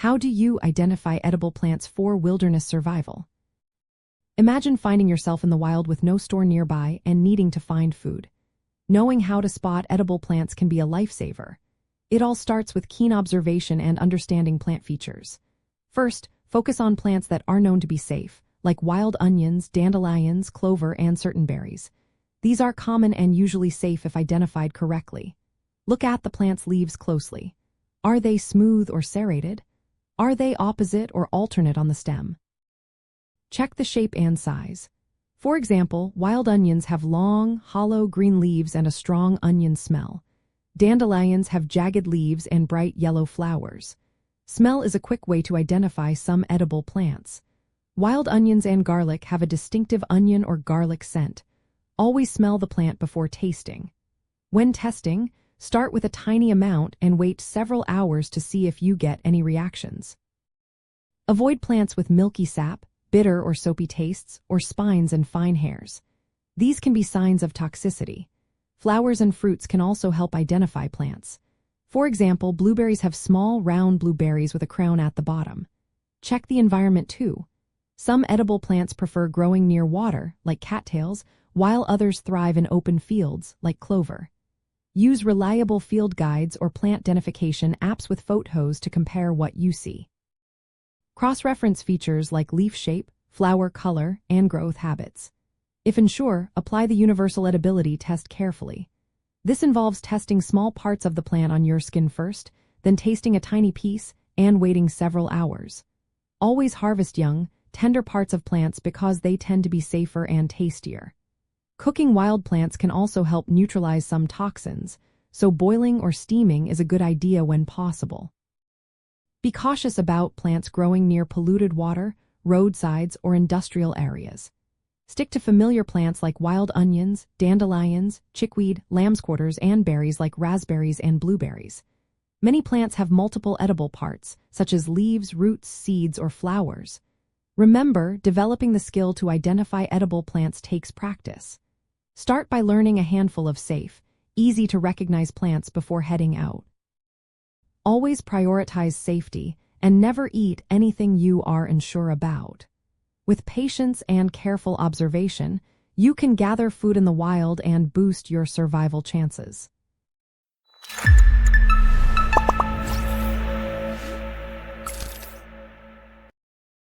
How do you identify edible plants for wilderness survival? Imagine finding yourself in the wild with no store nearby and needing to find food. Knowing how to spot edible plants can be a lifesaver. It all starts with keen observation and understanding plant features. First, focus on plants that are known to be safe, like wild onions, dandelions, clover, and certain berries. These are common and usually safe if identified correctly. Look at the plant's leaves closely. Are they smooth or serrated? Are they opposite or alternate on the stem? Check the shape and size. For example, wild onions have long, hollow green leaves and a strong onion smell. Dandelions have jagged leaves and bright yellow flowers. Smell is a quick way to identify some edible plants. Wild onions and garlic have a distinctive onion or garlic scent. Always smell the plant before tasting. When testing, start with a tiny amount and wait several hours to see if you get any reactions. Avoid plants with milky sap, bitter or soapy tastes, or spines and fine hairs. These can be signs of toxicity. Flowers and fruits can also help identify plants. For example, blueberries have small, round blueberries with a crown at the bottom. Check the environment too. Some edible plants prefer growing near water, like cattails, while others thrive in open fields, like clover. Use reliable field guides or plant identification apps with photos to compare what you see. Cross-reference features like leaf shape, flower color, and growth habits. If unsure, apply the universal edibility test carefully. This involves testing small parts of the plant on your skin first, then tasting a tiny piece, and waiting several hours. Always harvest young, tender parts of plants because they tend to be safer and tastier. Cooking wild plants can also help neutralize some toxins, so boiling or steaming is a good idea when possible. Be cautious about plants growing near polluted water, roadsides, or industrial areas. Stick to familiar plants like wild onions, dandelions, chickweed, lamb's quarters, and berries like raspberries and blueberries. Many plants have multiple edible parts, such as leaves, roots, seeds, or flowers. Remember, developing the skill to identify edible plants takes practice. Start by learning a handful of safe, easy to recognize plants before heading out. Always prioritize safety and never eat anything you are unsure about. With patience and careful observation, you can gather food in the wild and boost your survival chances.